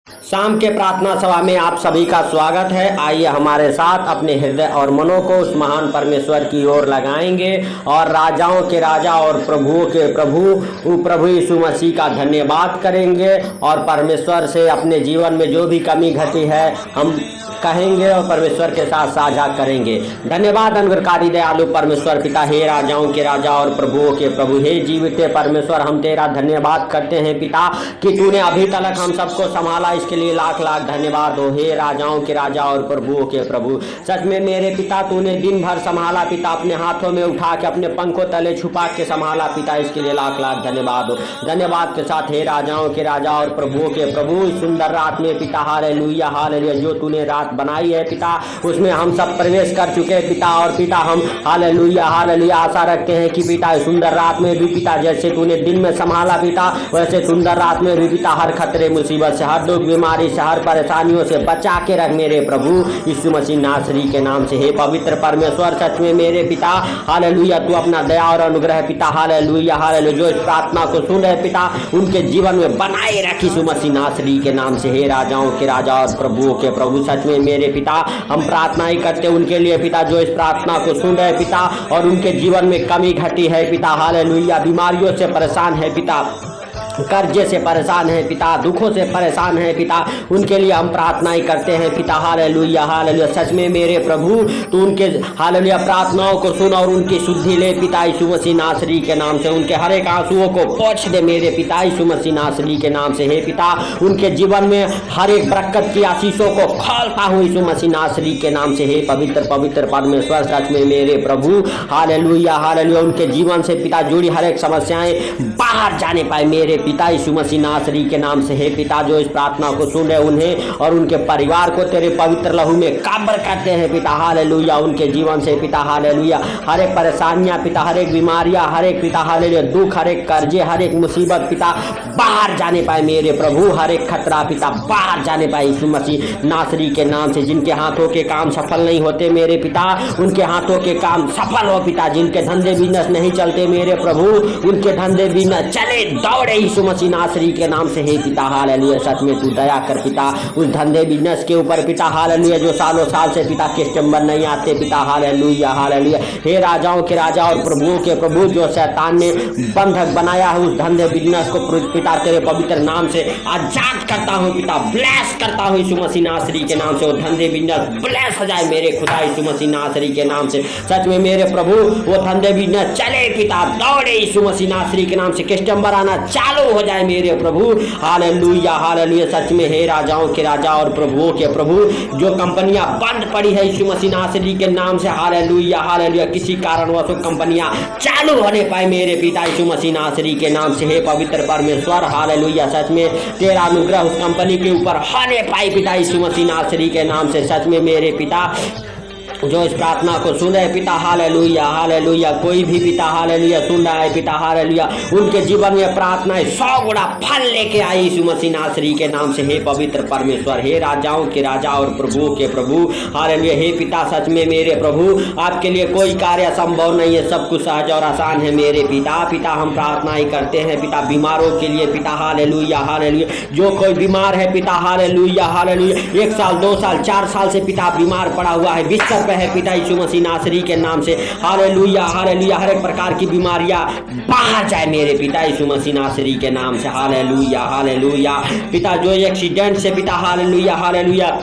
शाम के प्रार्थना सभा में आप सभी का स्वागत है। आइए हमारे साथ अपने हृदय और मनों को उस महान परमेश्वर की ओर लगाएंगे और राजाओं के राजा और प्रभुओं के प्रभु यीशु मसीह का धन्यवाद करेंगे और परमेश्वर से अपने जीवन में जो भी कमी घटी है हम कहेंगे और परमेश्वर के साथ साझा करेंगे। धन्यवाद अनुग्रहकारी दयालु परमेश्वर पिता, हे राजाओं के राजा और प्रभुओं के प्रभु, हे जीवित परमेश्वर, हम तेरा धन्यवाद करते हैं पिता कि तूने अभी तक हम सबको संभाला, इसके लिए लाख लाख धन्यवाद हो। हे राजाओं के राजा और प्रभुओं के प्रभु, सच में मेरे पिता तूने दिन भर संभाला पिता, अपने हाथों में उठा के अपने पंखों तले छुपा के संभाला पिता, इसके लिए लाख लाख धन्यवाद हो। धन्यवाद के साथ हे राजाओं के राजा और प्रभुओं के प्रभु, इस सुंदर रात में पिता हालेलुया हालेलुया जो तूने रात बनाई है पिता, उसमें हम सब प्रवेश कर चुके हैं पिता। और पिता हम हालेलुया हालेलुया आशा रखते हैं कि पिता इस सुंदर रात में भी पिता जैसे तूने दिन में संभाला पिता, वैसे सुंदर रात में भी पिता हर खतरे मुसीबत से, हर दुख बीमारी से, हर परेशानियों से बचा के रख मेरे प्रभु यीशु मसीह नासरी के नाम से। हे पवित्र परमेश्वर, सच में मेरे पिता हालेलुया तू अपना दया और अनुग्रह पिता हालेलुया हालेलुया जो इस प्रार्थना को सुन रहे पिता उनके जीवन में बनाए रख यीशु मसीह नासरी के नाम से। हे राजाओं के राजा और प्रभुओं के प्रभु, सच में मेरे पिता हम प्रार्थना ही करते उनके लिए पिता जो इस प्रार्थना को सुन रहे पिता और उनके जीवन में कमी घटी है पिता हालेलुया, बीमारियों से परेशान है पिता, कर्जे से परेशान है पिता, दुखों से परेशान है पिता, उनके लिए हम प्रार्थना ही करते हैं पिता हालेलुया हालेलुया। सच में मेरे प्रभु तू उनके हालेलुया प्रार्थनाओं को सुन और उनकी शुद्धि ले पिता यीशु मसीह नासरी के नाम से। उनके हर एक आंसुओं को पोंछ दे मेरे पिता यीशु मसीह नासरी के नाम से। हे पिता उनके जीवन में हर एक बरकत की आशीषों को खोलता हूँ यीशु मसीह नासरी के नाम से। हे पवित्र पवित्र परमेश्वर, सच में मेरे प्रभु हालेलुया हालेलुया उनके जीवन से पिता जुड़ी हर एक समस्याएं बाहर जाने पाए मेरे पिता यीशु मसीह नासरी के नाम से। हे पिता जो इस प्रार्थना को सुन रहे उन्हें और उनके परिवार को तेरे पवित्र लहू में काबर करते हैं पिता हालेलुया, उनके जीवन से पिता हालेलुया हर एक परेशानियां पिता, हर एक बीमारियां, हर एक पिता हालेलुया दुख, हर एक कर्जे, हर एक मुसीबत पिता बाहर जाने पाए मेरे प्रभु, हर एक खतरा पिता बाहर जाने पाए यीशु मसीह नासरी के नाम से। जिनके हाथों के काम सफल नहीं होते मेरे पिता उनके हाथों के काम सफल हो पिता, जिनके धंधे बिजनेस नहीं चलते मेरे प्रभु उनके धंधे बिजनेस चले दौड़े यीशु मसीह नासरी के नाम से। हे पिता हालेलुया सच में तू दया कर पिता उस धंधे बिजनेस के ऊपर पिता हालेलुया जो सालों साल से पिता कस्टमर नहीं आते पिता हालेलुया हालेलुया। हे राजाओं के राजा और प्रभुओं के प्रभु जो शैतान ने बंधक बनाया है उस धंधे बिजनेस को पिता तेरे पवित्र नाम से आजाद करता हूँ पिता, ब्लेस करता हूँ यीशु मसीह नासरी के नाम से। वो धंधे बिजनेस ब्लेस हो जाए मेरे खुदा यीशु मसीह नासरी के नाम से। सच में मेरे प्रभु वो धंधे बिजनेस चले पिता दौड़े यीशु मसीह नासरी के नाम से, कस्टमर आना चालू हो जाए मेरे प्रभु हालेलुया हालेलुया। सच में हे राजाओं के राजा और प्रभुओं के प्रभु जो कंपनियां बंद पड़ी है यीशु मसीह नासरी के नाम से हालेलुया हालेलुया किसी कारणवश कंपनियां चालू होने पाए मेरे पिता यीशु मसीह नासरी के नाम से। हे पवित्र परमेश्वर हालेलुया सच में तेरा अनुग्रह उस कंपनी के ऊपर होने पाए पिता यीशु मसीह नासरी के नाम से। सच में मेरे पिता जो इस प्रार्थना को सुन रहे पिता हालेलुया हालेलुया, कोई भी पिता हालेलुया सुन रहा है पिता हालेलुया उनके जीवन में प्रार्थनाएं 100 गुना फल लेके आई यीशु मसीह नासरी के नाम से। हे पवित्र परमेश्वर, हे राजाओं के राजा और प्रभुओं के प्रभु हालेलुया। हे पिता सच में मेरे प्रभु आपके लिए कोई कार्य असंभव नहीं है, सब कुछ सहज और आसान है मेरे पिता। पिता हम प्रार्थना ही करते हैं पिता बीमारों के लिए पिता हालेलुया हालेलुया, जो कोई बीमार है पिता हालेलुया हालेलुया 1 साल 2 साल 4 साल से पिता बीमार पड़ा हुआ है बिस्तर है पिता यीशु मसीह नासरी के नाम से हालेलुया हालेलुया हर एक प्रकार की बीमारियां बाहर जाए मेरे पिता यीशु मसीह नासरी के नाम से हालेलुया हालेलुया। पिता जो एक्सीडेंट से पिता हालेलुया हालेलुया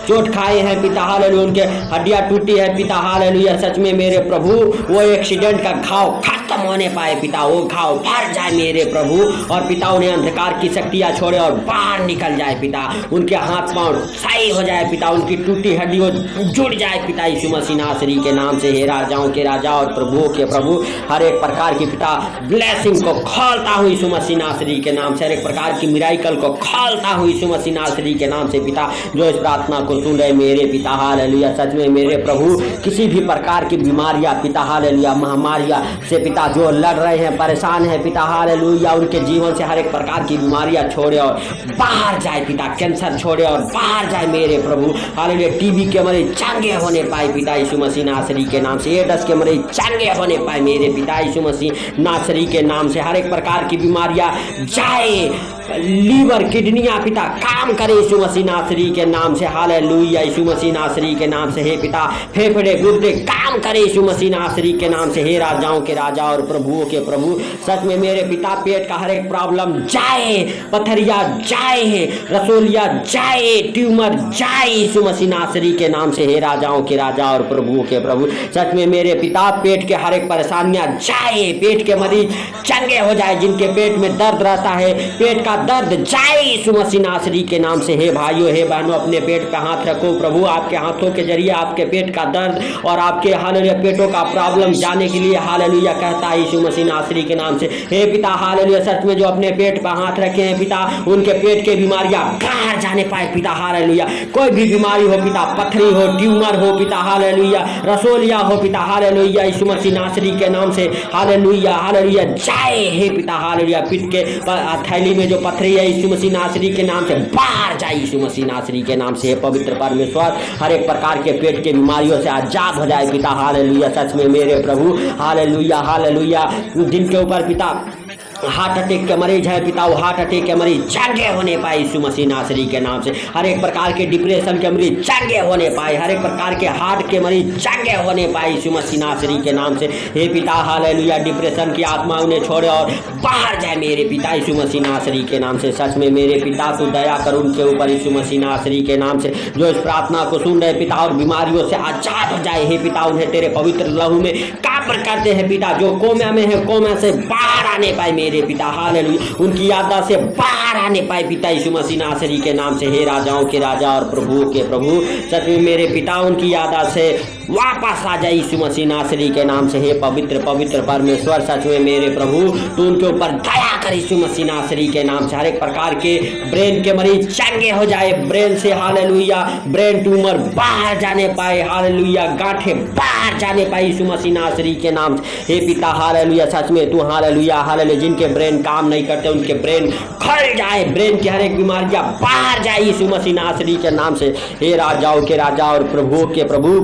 चोट खाए हैं पिता हालेलुया, उनके हड्डियां टूटी है पिता हालेलुया। सच में मेरे प्रभु वो एक्सीडेंट का घाव खत्म होने पाए पिता, वो घाव भर जाए मेरे प्रभु और पिता उन्हें अंधकार की शक्तियां छोड़े और बाहर निकल जाए पिता, उनके हाथ पांव सही हो जाए पिता, उनकी टूटी हड्डियों जुड़ जाए पिता यीशु मसीह नासरी के नाम से। हे राजाओं के राजा और प्रभुओं के प्रभु हर एक प्रकार की पिता ब्लेसिंग को खोलता हूँ यीशु मसीह नासरी के नाम से, हर एक प्रकार की मिराइकल को खोलता हूँ यीशु मसीह नासरी के नाम से पिता जो इस प्रार्थना को सुन रहे मेरे पिता हालेलुया। सच में मेरे प्रभु किसी भी प्रकार की बीमारियां पिता हालेलुया महामारियां से पिता जो लड़ रहे हैं परेशान है पिता हालेलुया उनके जीवन से हर एक प्रकार की बीमारियां छोड़े और बाहर जाए पिता, कैंसर छोड़े और बाहर जाए मेरे प्रभु हालेलुया। टीबी के मरीज चंगे होने पाए पिता यीशु मसीह नासरी के नाम से, एड्स के मरीज चंगे होने पाए मेरे पिता यीशु मसीह नासरी के नाम से, हर एक प्रकार की बीमारियां जाए लीवर किडनियां पिता काम करे यीशु मसीह नासरी के नाम से, हालेलुया यीशु मसीह नासरी के नाम से। हे पिता फेफड़े गुर्दे काम करे यीशु मसीह नासरी के नाम से। हे राजाओं के राजा और प्रभुओं के प्रभु, सच में मेरे पिता पेट का हर एक प्रॉब्लम जाए, पथरिया जाए, रसोलिया जाए, ट्यूमर जाए यीशु मसीह नासरी के नाम से। हे राजाओं के राजा और प्रभुओं के प्रभु, सच में मेरे पिता पेट के हर एक परेशानियां जाए, पेट के मरीज चंगे हो जाए, जिनके पेट में दर्द रहता है पेट का दर्द जाए यीशु मसीह नासरी के नाम से। हे भाइयों हे बहनों, अपने पेट पे हाथ रखो, प्रभु आपके हाथों के जरिए आपके पेट का दर्द और आपके हालेलुया पेटों का प्रॉब्लम जाने के लिए हालेलुया कहता है यीशु मसीह नासरी के नाम से। हे पिता हालेलुया, सच में जो अपने पेट पर हाथ रखे हैं पिता, उनके पेट के बीमारियां बाहर जाने पाए पिता, हालेलुया। कोई भी बीमारी हो पिता, पथरी हो, ट्यूमर हो पिता, हालेलुया, रसोलिया हो पिता, हालेलुया यीशु मसीह नासरी के नाम से, हालेलुया हालेलुया जाए। हे पिता हालेलुया, पिट के थैली में जो पथरी है यीशु मसीह नासरी के नाम से बाहर जाए यीशु मसीह नासरी के नाम से। पवित्र परमेश्वर हर एक प्रकार के पेट के बीमारियों से आजाद हो जाए पिता, हालेलुया। सच में मेरे प्रभु हालेलुया हालेलुया, जिनके ऊपर पिता हार्ट अटैक के मरीज है पिता, वो हार्ट अटैक के मरीज चंगे होने पाए यीशु मसीह नासरी के नाम से। हर एक प्रकार के डिप्रेशन के मरीज चंगे होने पाए, हर एक प्रकार के हार्ट के मरीज चंगे होने पाए यीशु मसीह नासरी के नाम से। हे पिता हालेलुया, डिप्रेशन की आत्मा उन्हें छोड़े और बाहर जाए मेरे पिता यीशु मसीह नासरी के नाम से। सच में मेरे पिता तू दया कर उनके ऊपर यीशु मसीह नासरी के नाम से, जो इस प्रार्थना को सुन रहे पिता और बीमारियों से आजाद हो जाए। हे पिता उन्हें तेरे पवित्र लहू में काबर करते हैं पिता, जो कोमा में है कोमा से बाहर आने पाए मेरे पिता, हालेलुया, उनकी याददाश्त से बाहर आने पाए पिता यीशु मसीह नासरी के नाम से। हे राजाओं के राजा और प्रभुओं के प्रभु, सच में मेरे पिता उनकी याददाश्त से वापस आ जाए यीशु मसीह नासरी के नाम से। हे पवित्र पवित्र परमेश्वर, सच में मेरे प्रभु तू उनके ऊपर दया कर यीशु मसीह नासरी के नाम से। हर एक प्रकार के ब्रेन के मरीज चंगे हो जाए, ब्रेन से हालेलुया ब्रेन ट्यूमर बाहर जाने पाए, हालेलुया गांठें बाहर जाने पाए यीशु मसीह नासरी के नाम से। हे पिता हालेलुया, सच में तू हालेलुया हालेलुया, जिनके ब्रेन काम नहीं करते उनके ब्रेन खुल जाए, ब्रेन की हर एक बीमारियां बाहर जाए यीशु मसीह नासरी के नाम से। हे राजाओं के राजा और प्रभुओं के प्रभु,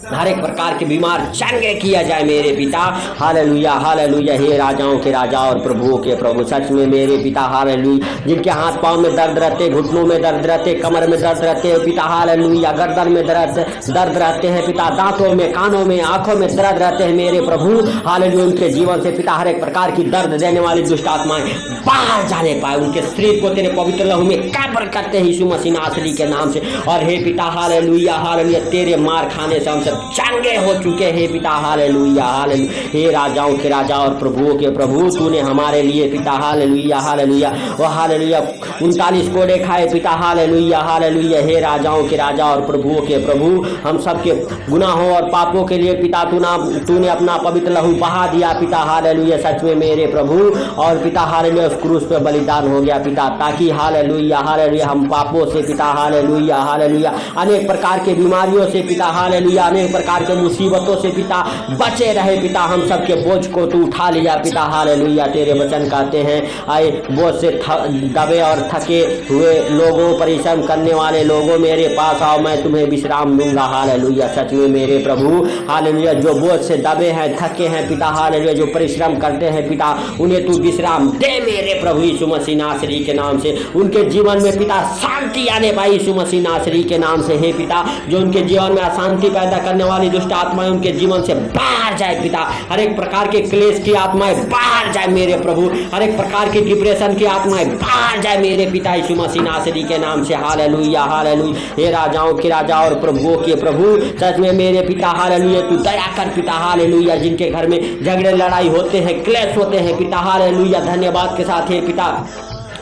हर एक प्रकार के बीमार चंगे किया जाए मेरे पिता, हालेलुया हालेलुया। हे राजाओं के राजा और प्रभुओं के प्रभु, सच में मेरे पिता हालेलुया, जिनके हाथ पांव में दर्द रहते, घुटनों में दर्द रहते, कमर में दर्द रहते हैं पिता, हालेलुया गर्दन में दर्द रहते हैं पिता, दांतों में, कानों में, आंखों में दर्द रहते हैं मेरे प्रभु, हालेलुया। उनके जीवन से पिता हर एक प्रकार की दर्द देने वाली दुष्ट आत्माएं बाहर जाने पाए, उनके शरीर को तेरे पवित्र लहू में काबर करते हैं यीशु मसीह नासरी के नाम से। और हे पिता हालेलुया हालेलुया, तेरे मार खाने से हम सब चंगे हो चुके हैं पिता, हालेलुया हालेलुया। हे राजाओं के राजा और प्रभुओं के प्रभु, तूने हमारे लिए पिता हालेलुया हालेलुया वो हालेलुया 39 कोड़े खाए पिता, हालेलुया हालेलुया। हे राजाओं के राजा और प्रभुओं के प्रभु, हम सबके गुनाहों और पापों के लिए पिता तूने अपना पवित्र लहू बहा दिया पिता, हालेलुया। सच में मेरे प्रभु, और पिता हालेलुया उस क्रूस पे बलिदान हो गया पिता, ताकि हालेलुया हालेलुया हम पापों से पिता हालेलुया हालेलुया, अनेक प्रकार के बीमारियों से पिता हालेलुया, अनेक प्रकार के मुसीबतों से पिता बचे रहे पिता। हम सबके बोझ को तू उठा लिया पिता, हालेलुया। तेरे वचन कहते हैं, आए बोझ से दबे और थके हुए लोगों, परिश्रम करने वाले लोगों, मेरे पास आओ, मैं तुम्हें विश्राम दूंगा, हालेलुया। सच में मेरे प्रभु हालेलुया, जो बोझ से दबे हैं, थके हैं पिता, हालेलुया, जो परिश्रम करते हैं पिता, उन्हें तू विश्राम दे मेरे प्रभु यीशु मसीह नासरी के नाम से। उनके जीवन में पिता शांति आने पाई यीशु मसीह नासरी के नाम से। हे पिता, जो उनके जीवन में अशांति पैदा करने वाली दुष्ट आत्माएं उनके जीवन से बाहर जाए पिता, हर एक प्रकार के क्लेश की आत्माएं बाहर जाए मेरे प्रभु, हर एक प्रकार की डिप्रेशन की आत्माएं बाहर जाए मेरे पिता यीशु मसीह नासरी के नाम से, हालेलुया हालेलुया। हे राजाओं के राजा और प्रभुओं के प्रभु, सच में मेरे पिता हालेलुया, तू दया कर पिता, हालेलुया। जिनके घर में झगड़े लड़ाई होते हैं, क्लेश होते हैं पिता, हालेलुया, धन्यवाद के साथ हे पिता,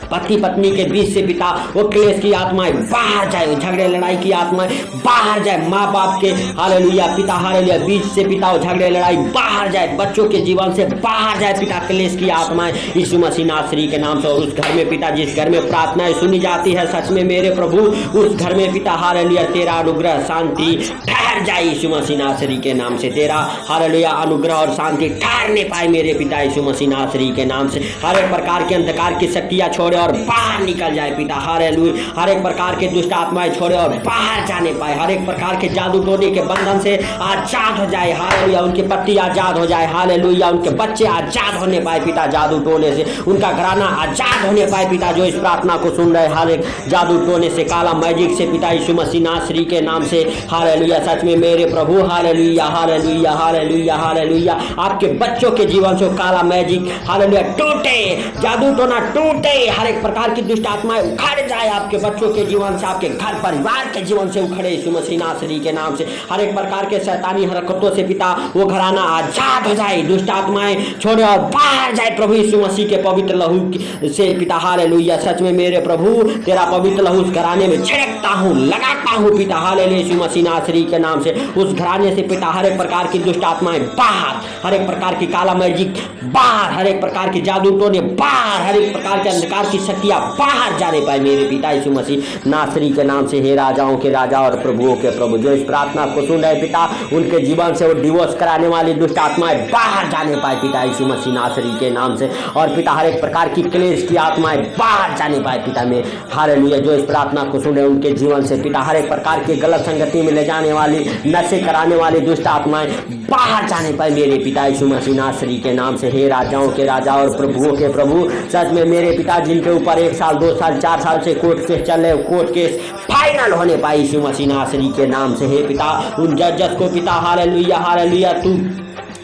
पति पत्नी के बीच से पिता वो क्लेश की आत्माएं बाहर जाए, झगड़े लड़ाई की आत्माएं बाहर जाए, माँ बाप के हालेलुया पिता हालेलुया बीच से पिता वो झगड़े लड़ाई बाहर जाए, बच्चों के जीवन से बाहर जाए पिता क्लेश की आत्माएं यीशु मसीह नासरी के नाम से। और उस घर में पिता, जिस घर में प्रार्थनाएं सुनी जाती है, सच में मेरे प्रभु उस घर में पिता हालेलुया तेरा अनुग्रह शांति ठहर जाए यीशु मसीह नासरी के नाम से। तेरा हालेलुया अनुग्रह और शांति ठहरने पाए मेरे पिता यीशु मसीह नासरी के नाम से। हर एक प्रकार के अंधकार की शक्तियां छोड़े और बाहर निकल जाए पिता। हालेलुया। हर एक प्रकार के दुष्ट आत्माएं छोड़े और बाहर जाने पाए। हर एक प्रकार के जादू टोने के बंधन से आजाद हो जाए। हालेलुया। उनकी पत्नी आजाद हो जाए। हालेलुया। उनके बच्चे आजाद होने पाए पिता जादू टोने से। उनका घराना आजाद होने पाए पिता जो इस प्रार्थना को सुन रहे। हर एक जादू टोने से, काला मैजिक से पिता यीशु मसीह नासरी के नाम से। हालेलुया। सच में मेरे प्रभु। Hallelujah hallelujah hallelujah hallelujah. आपके बच्चों के जीवन से काला मैजिक हालेलुया टूटे, जादू टोना टूटे। हर एक प्रकार की दुष्ट आत्माएं उखड़ जाए आपके बच्चों के जीवन से, आपके घर परिवार के जीवन से उखड़े यीशु मसीह नासरी के नाम से। हर एक प्रकार के शैतानी हरकतों से पिता वो घराना आजाद हो जाए। दुष्ट आत्माएं छोड़े और बाहर जाए प्रभु यीशु मसीह के पवित्र लहू से पिता। हालेलुया। सच में मेरे प्रभु तेरा पवित्र लहू उस घराने में छिड़कता हूँ, लगाता हूँ पिता। हालेलुया यीशु मसीह नासरी के नाम से। उस घराने से पिता हर एक प्रकार की दुष्ट आत्माएं बाहर, हर एक प्रकार की काला मैजिक बाहर, हर एक प्रकार की जादू टोने बाहर, हर एक प्रकार के अंधकार की शक्तियां बाहर जाने पाए मेरे पिता यीशु मसीह नासरी के नाम से। हे राजाओं के राजा और प्रभुओं के प्रभु जो इस प्रार्थना को सुन रहे पिता, उनके जीवन से वो डिवोर्स कराने वाली दुष्ट आत्माएं बाहर जाने पाए पिता यीशु मसीह नासरी के नाम से। और पिता हर एक प्रकार की क्लेश की आत्माएं बाहर जाने पाए पिता में। हालेलुया। जो इस प्रार्थना को सुन रहे उनके जीवन से पिता हर एक प्रकार की गलत संगति में ले जाने वाली, नशे कराने वाली दुष्ट आत्माएं बाहर जाने पाए मेरे पिता यीशु मसीह नासरी के नाम से। हे राजाओं के राजा और प्रभुओं के प्रभु सच में मेरे पिता जिनके ऊपर 1 साल 2 साल 4 साल से कोर्ट केस चल रहे, कोर्ट केस फाइनल होने पाए यीशु मसीह नासरी के नाम से। हे पिता उन जजेस को पिता हालेलुया हालेलुया तू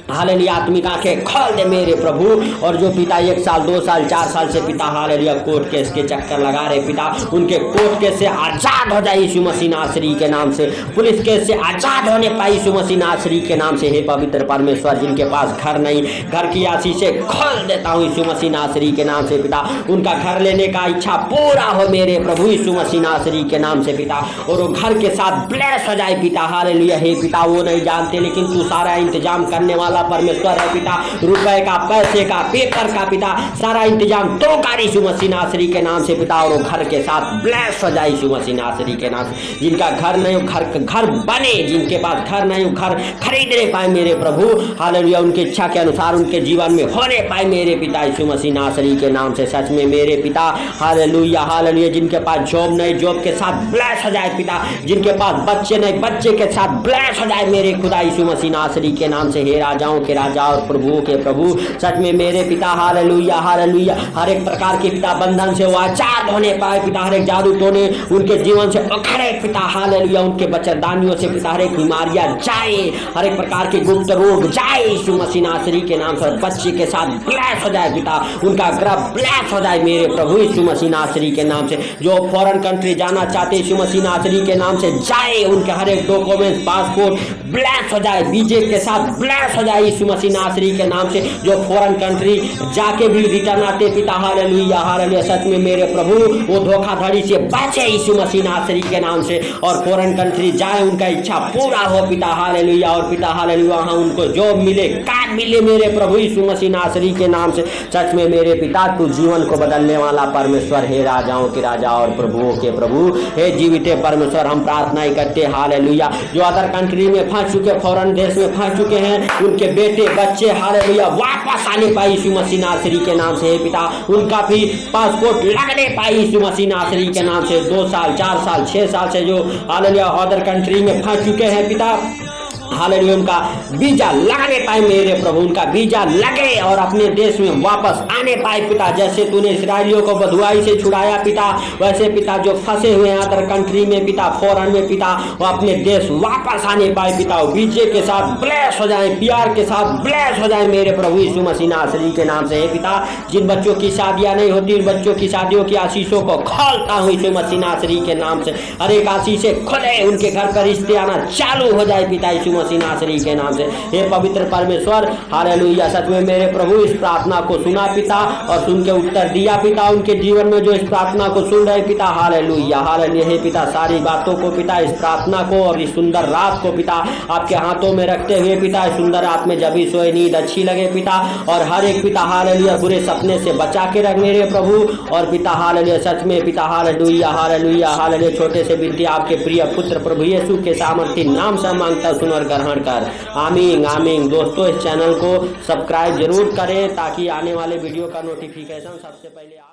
हालेलुया आत्मिक आंखें खोल दे मेरे प्रभु। और जो पिता 1 साल 2 साल 4 साल से पिता हालेलुया कोर्ट केस के चक्कर लगा रहे पिता, उनके कोर्ट केस से आजाद हो जाए यीशु मसीह नासरी के नाम से। पुलिस केस से आजाद होने पाए यीशु मसीह नासरी के नाम से। हे पवित्र परमेश्वर जिनके पास घर नहीं, घर की आशीषें खोल देता हूँ यीशु मसीह नासरी के नाम से पिता। उनका घर लेने का इच्छा पूरा हो मेरे प्रभु यीशु मसीह नासरी के नाम से पिता। और वो घर के साथ ब्लेस हो जाए पिता। हालेलुया। हे पिता वो नहीं जानते लेकिन तू सारा इंतजाम करने वाला परमेश्वर है पिता। रुपए का, पैसे का, पेपर का पिता सारा इंतजाम तो कर यीशु मसीह नासरी के नाम से पिता। और वो घर के साथ ब्लेस हो जाए यीशु मसीह नासरी के नाम से। जिनका घर नहीं घर बने, जिनके पास घर नहीं घर खरीदने पाए मेरे प्रभु। हालेलुया। उनकी इच्छा के अनुसार उनके जीवन में होने पाए मेरे पिता यीशु मसीह नासरी के नाम से। सच में मेरे पिता हालेलुया हालेलुया जिनके पास जॉब नहीं, जॉब के साथ ब्लेस हो जाए पिता। जिनके पास बच्चे नहीं, बच्चे के साथ ब्लेस हो जाए मेरे खुदा यीशु मसीह नासरी के नाम से। हे राजाओं के राजा और प्रभुओं के प्रभु सच में मेरे पिता हालेलुया हालेलुया हर एक प्रकार के पिता बंधन से वो आजाद होने पाए पिता। हर एक जादू टोने उनके जीवन से उखड़े पिता। हालेलुया। उनके बच्चेदानियों से पिता हर एक बीमारियां जाए, हर एक प्रकार के गुप्त रोग जाए यीशु मसीह नासरी के नाम से। बच्चे के साथ ब्लेस हो जाए पिता। उनका ग्रह ब्लेस हो जाए मेरे प्रभु यीशु मसीह नासरी के नाम से। जो फॉरेन कंट्री जाना चाहते यीशु मसीह नासरी के नाम से जाए। उनके हर एक डॉक्यूमेंट पासपोर्ट ब्लेस हो जाए, वीजे के साथ ब्लेस हो जाए यीशु मसीह नासरी के नाम से। जो फॉरेन कंट्री जाके भी रिटर्न आते पिता हालेलुया हालेलुया सच में मेरे प्रभु वो धोखाधड़ी से बचे यीशु मसीह नासरी के नाम से। और फॉरेन कंट्री जाए उनका इच्छा पूरा हो पिता हालेलुया। और पिता हालेलुया वहाँ उनको जॉब मिले, कार्ड मिले मेरे प्रभु यीशु मसीह नासरी के नाम से। सच में मेरे पिता तू जीवन को बदलने वाला परमेश्वर है, राजाओं के राजा और प्रभुओं के प्रभु हे जीवित परमेश्वर। हम प्रार्थना ही करते हालेलुया जो अदर कंट्री में फंस चुके, फॉरेन देश में फंस चुके हैं, उनके बेटे बच्चे हालेलुया वापस आने पाए यीशु मसीह नासरी के नाम से। पिता उनका भी पासपोर्ट लगने पाए यीशु मसीह नासरी के नाम से। 2 साल 4 साल 6 साल से जो हालेलुया अदर कंट्री में फंस चुके हैं पिता हालेलुया उनका वीजा लगने पाए मेरे प्रभु। उनका वीजा लगे और अपने देश में वापस आने पाए पिता। जैसे तूने इस्राएलियों को बधुआई से छुड़ाया पिता, वैसे पिता जो फंसे हुए हैं अदर कंट्री में पिता, फॉरेन में पिता, वो अपने देश वापस आने पाए पिता। वीजे के साथ ब्लेस हो जाए, प्यार के साथ ब्लेस हो जाए मेरे प्रभु यीशु मसीह नासरी के नाम से। पिता जिन बच्चों की शादियां नहीं होती उन बच्चों की शादियों की आशीषों को खोलता हूँ यीशु मसीह नासरी के नाम से। हर एक आशीषें खुले, उनके घर पर रिश्ते आना चालू हो जाए पिता यीशु मसीह नासरी के नाम से। हे पवित्र परमेश्वर हालेलुया सच में मेरे प्रभु इस प्रार्थना को सुना पिता और सुन के उत्तर दिया पिता। उनके जीवन में जो इस प्रार्थना को सुन रहे पिता हालेलुया हालेलुया हे पिता सारी बातों को पिता, इस प्रार्थना को और इस सुंदर रात को पिता आपके हाथों में रखते हुए पिता, इस सुंदर रात में जब भी सोए नींद अच्छी लगे पिता। और हर एक पिता हालेलुया बुरे सपने से बचा के रख मेरे प्रभु। और पिता हालेलुया सच में पिता हालेलुया हालेलुया हालेलुया छोटे से विनती आपके प्रिय पुत्र प्रभु यीशु के सामर्थ्य नाम से मांगता सुन और ग्रहण कर। आमीन आमीन। दोस्तों इस चैनल को सब्सक्राइब जरूर करें ताकि आने वाले वीडियो का नोटिफिकेशन सबसे पहले